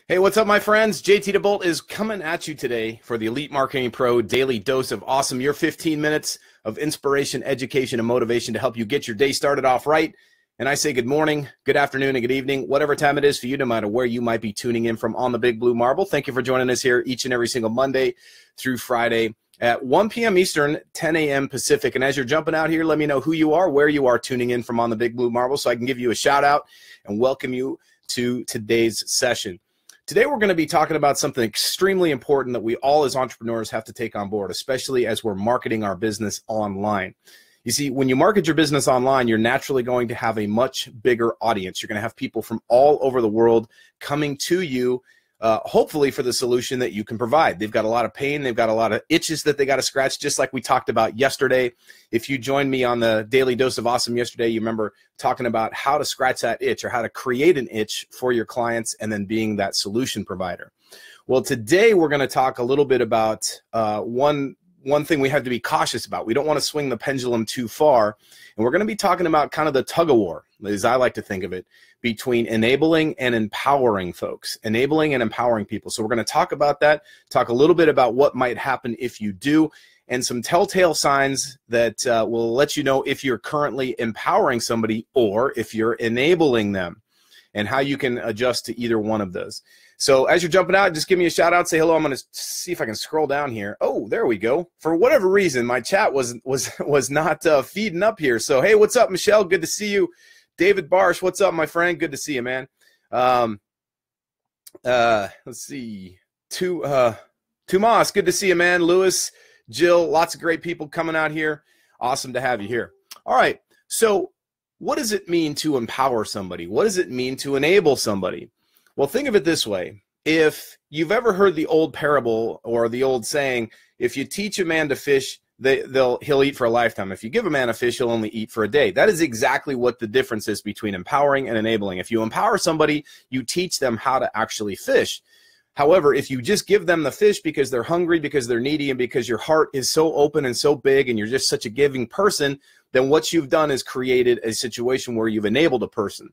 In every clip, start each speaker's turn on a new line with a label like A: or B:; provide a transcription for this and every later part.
A: Hey, what's up, my friends? JT DeBolt is coming at you today for the Elite Marketing Pro Daily Dose of Awesome, your 15 minutes of inspiration, education, and motivation to help you get your day started off right. And I say good morning, good afternoon, and good evening, whatever time it is for you, no matter where you might be tuning in from on the Big Blue Marble. Thank you for joining us here each and every single Monday through Friday at 1 p.m. Eastern, 10 a.m. Pacific. And as you're jumping out here, let me know who you are, where you are tuning in from on the Big Blue Marble so I can give you a shout out and welcome you to today's session. Today, we're going to be talking about something extremely important that we all as entrepreneurs have to take on board, especially as we're marketing our business online. You see, when you market your business online, you're naturally going to have a much bigger audience. You're going to have people from all over the world coming to you, hopefully for the solution that you can provide. They've got a lot of pain. They've got a lot of itches that they got to scratch, just like we talked about yesterday. If you joined me on the Daily Dose of Awesome yesterday, you remember talking about how to scratch that itch or how to create an itch for your clients and then being that solution provider. Well, today we're going to talk a little bit about one thing we have to be cautious about. We don't want to swing the pendulum too far. And we're going to be talking about kind of the tug of war, as I like to think of it, between enabling and empowering folks, enabling and empowering people. So we're going to talk about that, talk a little bit about what might happen if you do, and some telltale signs that will let you know if you're currently empowering somebody or if you're enabling them, and how you can adjust to either one of those. So as you're jumping out, just give me a shout out, say hello. I'm going to see if I can scroll down here. Oh, there we go. For whatever reason, my chat was not feeding up here. So, hey, what's up, Michelle? Good to see you. David Barsh, what's up, my friend? Good to see you, man. Let's see. Tomas, good to see you, man. Lewis, Jill, lots of great people coming out here. Awesome to have you here. All right. So what does it mean to empower somebody? What does it mean to enable somebody? Well, think of it this way. If you've ever heard the old parable or the old saying, if you teach a man to fish, he'll eat for a lifetime. If you give a man a fish, he'll only eat for a day. That is exactly what the difference is between empowering and enabling. If you empower somebody, you teach them how to actually fish. However, if you just give them the fish because they're hungry, because they're needy, and because your heart is so open and so big and you're just such a giving person, then what you've done is created a situation where you've enabled a person.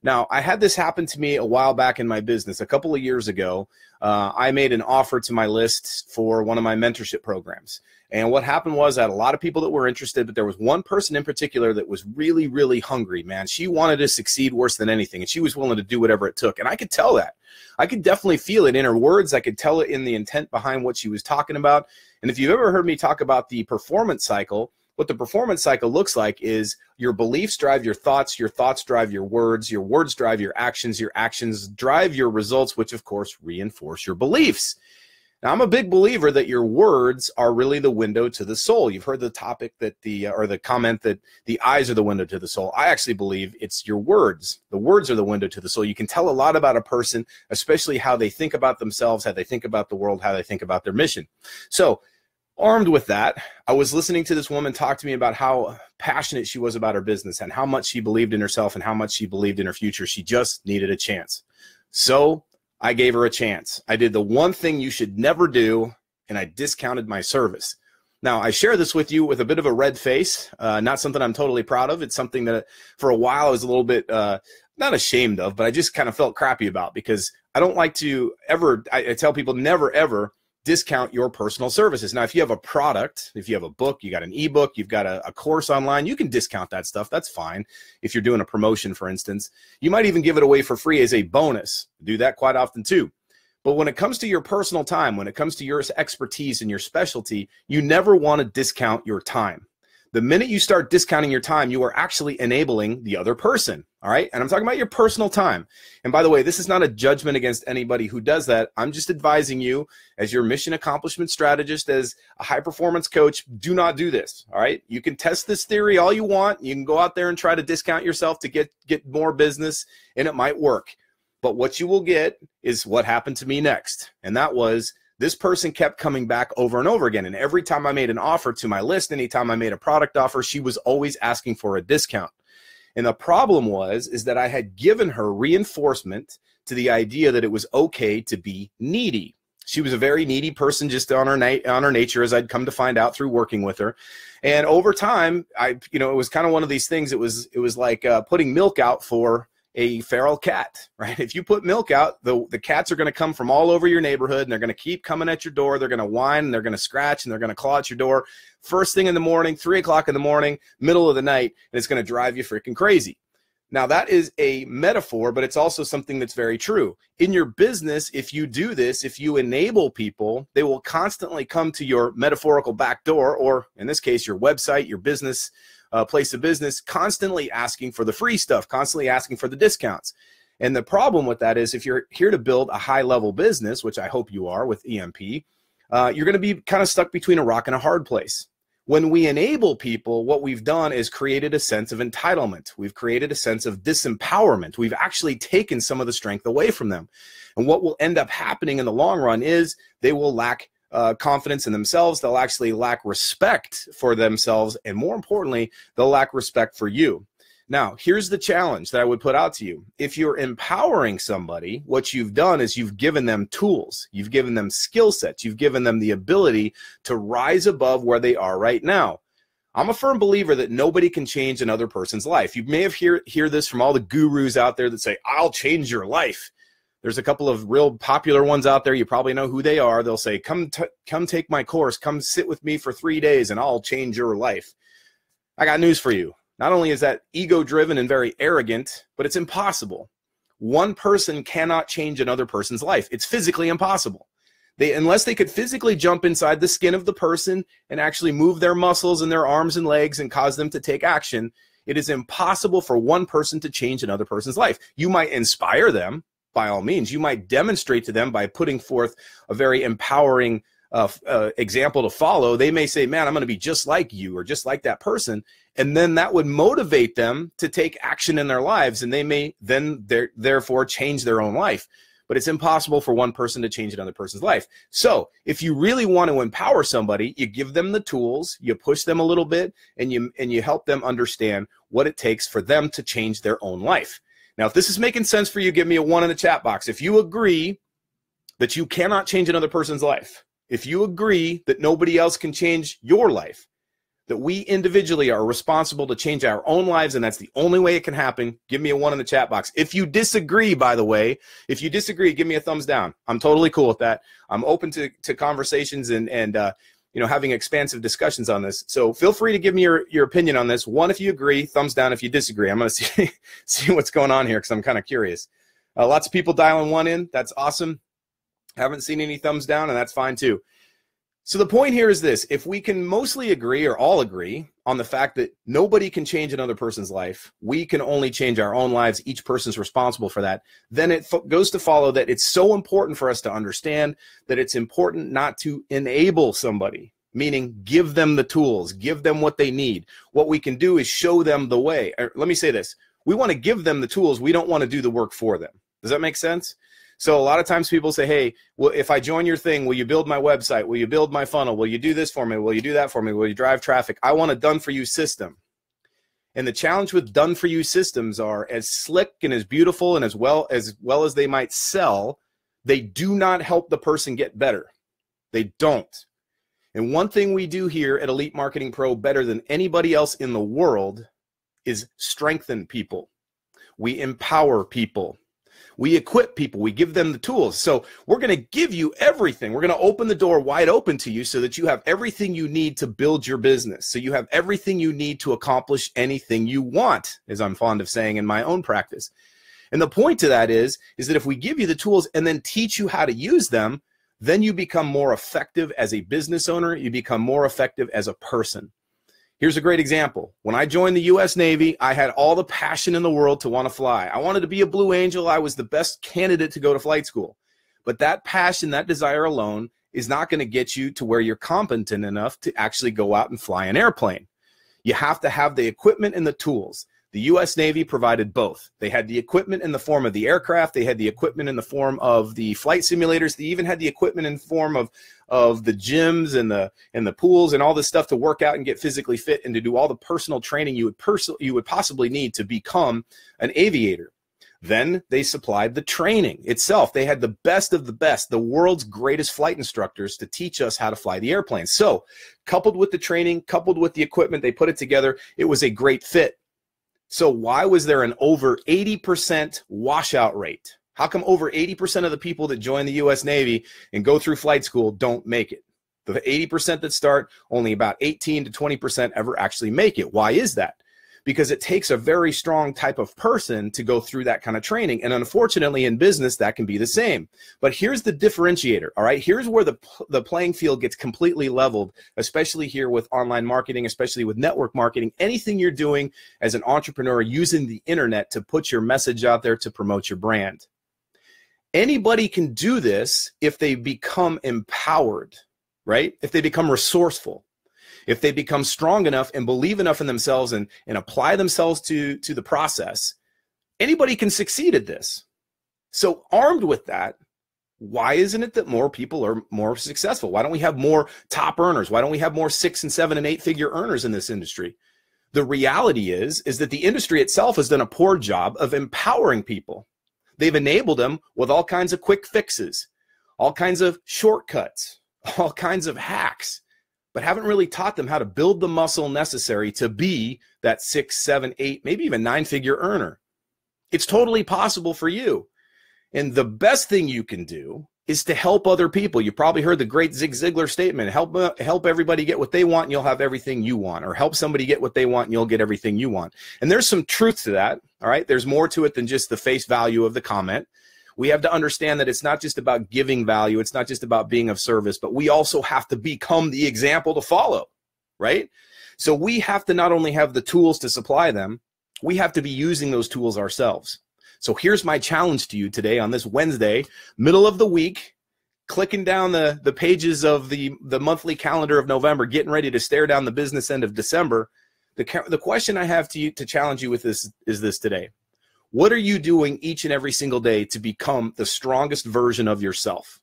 A: Now, I had this happen to me a while back in my business. A couple of years ago, I made an offer to my list for one of my mentorship programs. And what happened was I had a lot of people that were interested, but there was one person in particular that was really, really hungry, man. She wanted to succeed worse than anything, and she was willing to do whatever it took. And I could tell that. I could definitely feel it in her words. I could tell it in the intent behind what she was talking about. And if you've ever heard me talk about the performance cycle, what the performance cycle looks like is your beliefs drive your thoughts drive your words drive your actions drive your results, which of course reinforce your beliefs. Now, I'm a big believer that your words are really the window to the soul. You've heard the topic that the comment that the eyes are the window to the soul. I actually believe it's your words. The words are the window to the soul. You can tell a lot about a person, especially how they think about themselves, how they think about the world, how they think about their mission. So, armed with that, I was listening to this woman talk to me about how passionate she was about her business and how much she believed in herself and how much she believed in her future. She just needed a chance. So I gave her a chance. I did the one thing you should never do, and I discounted my service. Now, I share this with you with a bit of a red face, not something I'm totally proud of. It's something that for a while I was a little bit not ashamed of, but I just kind of felt crappy about, because I don't like to ever, I tell people never, ever discount your personal services. Now, if you have a product, if you have a book, you got an ebook, you've got a course online, you can discount that stuff. That's fine. If you're doing a promotion, for instance, you might even give it away for free as a bonus. Do that quite often too. But when it comes to your personal time, when it comes to your expertise and your specialty, you never want to discount your time. The minute you start discounting your time, you are actually enabling the other person, all right? And I'm talking about your personal time. And by the way, this is not a judgment against anybody who does that. I'm just advising you as your mission accomplishment strategist, as a high-performance coach, do not do this, all right? You can test this theory all you want. You can go out there and try to discount yourself to get more business, and it might work. But what you will get is what happened to me next, and that was this person kept coming back over and over again. And every time I made an offer to my list, anytime I made a product offer, she was always asking for a discount. And the problem is that I had given her reinforcement to the idea that it was okay to be needy. She was a very needy person just on her nature, as I'd come to find out through working with her. And over time, it was kind of one of these things. It was like putting milk out for a feral cat, right? If you put milk out, the cats are going to come from all over your neighborhood, and they're going to keep coming at your door. They're going to whine, and they're going to scratch, and they're going to claw at your door first thing in the morning, 3 o'clock in the morning, middle of the night, and it's going to drive you freaking crazy. Now, that is a metaphor, but it's also something that's very true. In your business, if you do this, if you enable people, they will constantly come to your metaphorical back door, or in this case, your website, your business, place of business, constantly asking for the free stuff, constantly asking for the discounts. And the problem with that is if you're here to build a high-level business, which I hope you are with EMP, you're going to be kind of stuck between a rock and a hard place. When we enable people, what we've done is created a sense of entitlement. We've created a sense of disempowerment. We've actually taken some of the strength away from them. And what will end up happening in the long run is they will lack confidence in themselves. They'll actually lack respect for themselves. And more importantly, they'll lack respect for you. Now, here's the challenge that I would put out to you. If you're empowering somebody, what you've done is you've given them tools. You've given them skill sets. You've given them the ability to rise above where they are right now. I'm a firm believer that nobody can change another person's life. You may have hear this from all the gurus out there that say, I'll change your life. There's a couple of real popular ones out there. You probably know who they are. They'll say, come take my course. Come sit with me for 3 days and I'll change your life. I got news for you. Not only is that ego-driven and very arrogant, but it's impossible. One person cannot change another person's life. It's physically impossible. Unless they could physically jump inside the skin of the person and actually move their muscles and their arms and legs and cause them to take action, it is impossible for one person to change another person's life. You might inspire them, by all means. You might demonstrate to them by putting forth a very empowering example to follow. They may say, man, I'm going to be just like you or just like that person. And then that would motivate them to take action in their lives. And they may then therefore change their own life. But it's impossible for one person to change another person's life. So if you really want to empower somebody, you give them the tools, you push them a little bit, and you help them understand what it takes for them to change their own life. Now, if this is making sense for you, give me a 1 in the chat box. If you agree that you cannot change another person's life, if you agree that nobody else can change your life, that we individually are responsible to change our own lives, and that's the only way it can happen, give me a 1 in the chat box. If you disagree, by the way, if you disagree, give me a thumbs down. I'm totally cool with that. I'm open to conversations and having expansive discussions on this. So feel free to give me your opinion on this. 1 if you agree, thumbs down if you disagree. I'm going to see what's going on here because I'm kind of curious. Lots of people dialing 1 in. That's awesome. Haven't seen any thumbs down, and that's fine too. So the point here is this: if we can mostly agree or all agree on the fact that nobody can change another person's life, we can only change our own lives, each person's responsible for that, then it goes to follow that it's so important for us to understand that it's important not to enable somebody, meaning give them the tools, give them what they need. What we can do is show them the way. Let me say this: we want to give them the tools, we don't want to do the work for them. Does that make sense? So a lot of times people say, hey, well, if I join your thing, will you build my website? Will you build my funnel? Will you do this for me? Will you do that for me? Will you drive traffic? I want a done-for-you system. And the challenge with done-for-you systems are, as slick and as beautiful and as well as they might sell, they do not help the person get better. They don't. And one thing we do here at Elite Marketing Pro better than anybody else in the world is strengthen people. We empower people. We equip people. We give them the tools. So we're going to give you everything. We're going to open the door wide open to you so that you have everything you need to build your business. So you have everything you need to accomplish anything you want, as I'm fond of saying in my own practice. And the point to that is that if we give you the tools and then teach you how to use them, then you become more effective as a business owner. You become more effective as a person. Here's a great example. When I joined the U.S. Navy, I had all the passion in the world to want to fly. I wanted to be a Blue Angel. I was the best candidate to go to flight school. But that passion, that desire alone is not going to get you to where you're competent enough to actually go out and fly an airplane. You have to have the equipment and the tools. The U.S. Navy provided both. They had the equipment in the form of the aircraft. They had the equipment in the form of the flight simulators. They even had the equipment in the form of the gyms and the pools and all this stuff to work out and get physically fit and to do all the personal training you would possibly need to become an aviator. Then they supplied the training itself. They had the best of the best, the world's greatest flight instructors to teach us how to fly the airplane. So coupled with the training, coupled with the equipment, they put it together. It was a great fit. So why was there an over 80% washout rate? How come over 80% of the people that join the US Navy and go through flight school don't make it? The 80% that start, only about 18 to 20% ever actually make it. Why is that? Because it takes a very strong type of person to go through that kind of training. And unfortunately in business, that can be the same. But here's the differentiator, all right? Here's where the playing field gets completely leveled, especially here with online marketing, especially with network marketing, anything you're doing as an entrepreneur using the internet to put your message out there to promote your brand. Anybody can do this if they become empowered, right? If they become resourceful. If they become strong enough and believe enough in themselves and apply themselves to the process, anybody can succeed at this. So armed with that, why isn't it that more people are more successful? Why don't we have more top earners? Why don't we have more 6 and 7 and 8 figure earners in this industry? The reality is that the industry itself has done a poor job of empowering people. They've enabled them with all kinds of quick fixes, all kinds of shortcuts, all kinds of hacks, but haven't really taught them how to build the muscle necessary to be that 6, 7, 8, maybe even 9 figure earner. It's totally possible for you. And the best thing you can do is to help other people. You probably heard the great Zig Ziglar statement, help everybody get what they want and you'll have everything you want, or help somebody get what they want and you'll get everything you want. And there's some truth to that, all right? There's more to it than just the face value of the comment. We have to understand that it's not just about giving value. It's not just about being of service, but we also have to become the example to follow, right? So we have to not only have the tools to supply them, we have to be using those tools ourselves. So here's my challenge to you today on this Wednesday, middle of the week, clicking down the pages of the monthly calendar of November, getting ready to stare down the business end of December. The question I have to you to challenge you with this is this today. What are you doing each and every single day to become the strongest version of yourself?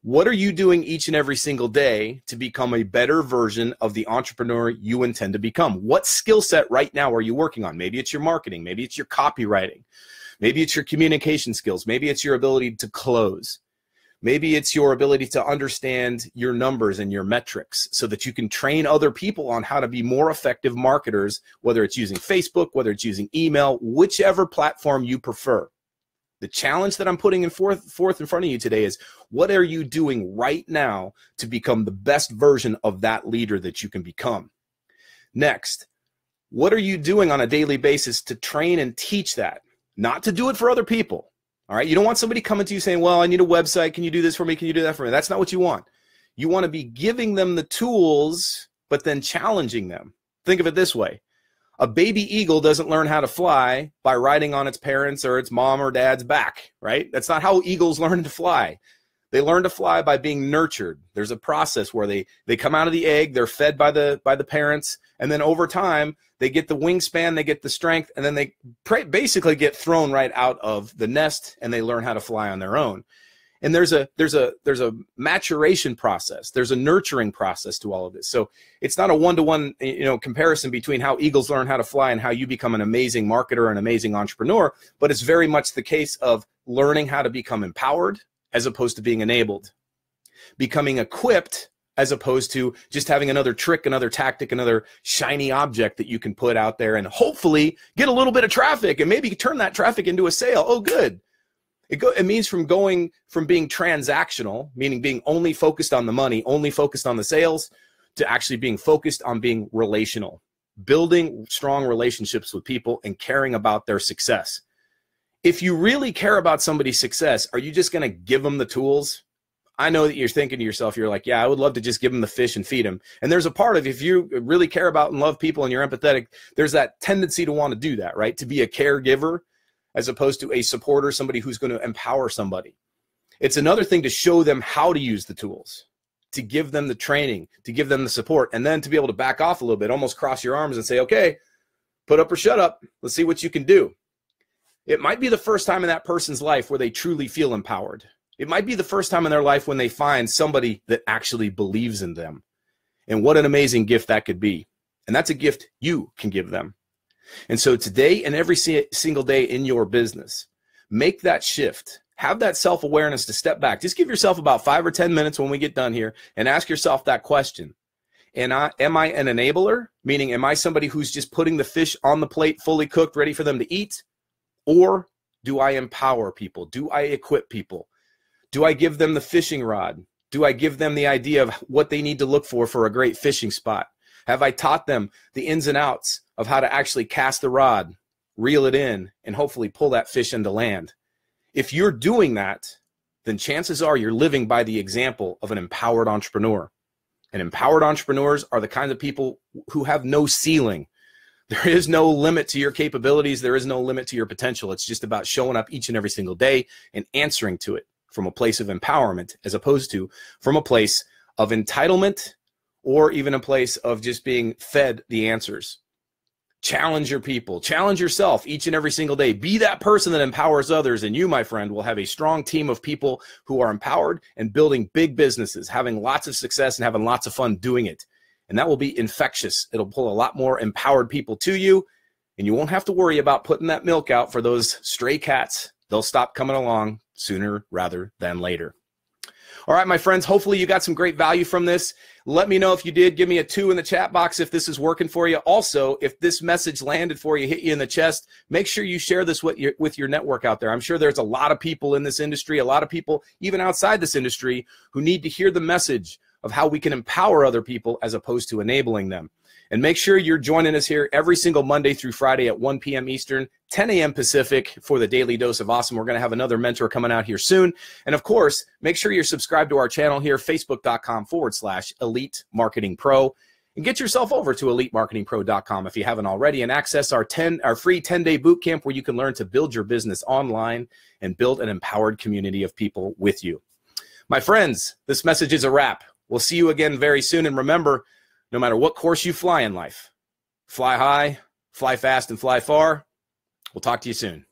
A: What are you doing each and every single day to become a better version of the entrepreneur you intend to become? What skill set right now are you working on? Maybe it's your marketing. Maybe it's your copywriting. Maybe it's your communication skills. Maybe it's your ability to close. Maybe it's your ability to understand your numbers and your metrics so that you can train other people on how to be more effective marketers, whether it's using Facebook, whether it's using email, whichever platform you prefer. The challenge that I'm putting forth in front of you today is, what are you doing right now to become the best version of that leader that you can become? Next, what are you doing on a daily basis to train and teach that? Not to do it for other people. All right. You don't want somebody coming to you saying, well, I need a website. Can you do this for me? Can you do that for me? That's not what you want. You want to be giving them the tools, but then challenging them. Think of it this way. A baby eagle doesn't learn how to fly by riding on its parents' or its mom or dad's back, right? That's not how eagles learn to fly. They learn to fly by being nurtured. There's a process where they come out of the egg, they're fed by the parents, and then over time, they get the wingspan, they get the strength, and then they basically get thrown right out of the nest and they learn how to fly on their own. And there's a maturation process. There's a nurturing process to all of this. So it's not a one-to-one, comparison between how eagles learn how to fly and how you become an amazing marketer, an amazing entrepreneur, but it's very much the case of learning how to become empowered as opposed to being enabled, becoming equipped as opposed to just having another trick, another tactic, another shiny object that you can put out there and hopefully get a little bit of traffic and maybe turn that traffic into a sale. Oh, good. It means from being transactional, meaning being only focused on the money, only focused on the sales, to actually being focused on being relational, building strong relationships with people and caring about their success. If you really care about somebody's success, are you just going to give them the tools? I know that you're thinking to yourself, you're like, yeah, I would love to just give them the fish and feed them. And there's a part of, if you really care about and love people and you're empathetic, there's that tendency to want to do that, right? To be a caregiver as opposed to a supporter, somebody who's going to empower somebody. It's another thing to show them how to use the tools, to give them the training, to give them the support, and then to be able to back off a little bit, almost cross your arms and say, okay, put up or shut up. Let's see what you can do. It might be the first time in that person's life where they truly feel empowered. It might be the first time in their life when they find somebody that actually believes in them. And what an amazing gift that could be. And that's a gift you can give them. And so today and every single day in your business, make that shift. Have that self-awareness to step back. Just give yourself about 5 or 10 minutes when we get done here and ask yourself that question. And am I an enabler? Meaning, am I somebody who's just putting the fish on the plate, fully cooked, ready for them to eat? Or do I empower people? Do I equip people? Do I give them the fishing rod? Do I give them the idea of what they need to look for a great fishing spot? Have I taught them the ins and outs of how to actually cast the rod, reel it in, and hopefully pull that fish into land? If you're doing that, then chances are you're living by the example of an empowered entrepreneur. And empowered entrepreneurs are the kinds of people who have no ceiling. There is no limit to your capabilities. There is no limit to your potential. It's just about showing up each and every single day and answering to it from a place of empowerment, as opposed to from a place of entitlement or even a place of just being fed the answers. Challenge your people. Challenge yourself each and every single day. Be that person that empowers others, and you, my friend, will have a strong team of people who are empowered and building big businesses, having lots of success and having lots of fun doing it. And that will be infectious. It'll pull a lot more empowered people to you, and you won't have to worry about putting that milk out for those stray cats. They'll stop coming along sooner rather than later. All right, my friends, hopefully you got some great value from this. Let me know if you did. Give me a 2 in the chat box if this is working for you. Also, if this message landed for you, hit you in the chest, make sure you share this with your network out there. I'm sure there's a lot of people in this industry, a lot of people even outside this industry, who need to hear the message of how we can empower other people as opposed to enabling them. And make sure you're joining us here every single Monday through Friday at 1 p.m. Eastern, 10 a.m. Pacific for the Daily Dose of Awesome. We're going to have another mentor coming out here soon. And of course, make sure you're subscribed to our channel here, facebook.com/Elite Marketing Pro. And get yourself over to EliteMarketingPro.com if you haven't already, and access our free 10-day boot camp where you can learn to build your business online and build an empowered community of people with you. My friends, this message is a wrap. We'll see you again very soon. And remember, no matter what course you fly in life, fly high, fly fast, and fly far. We'll talk to you soon.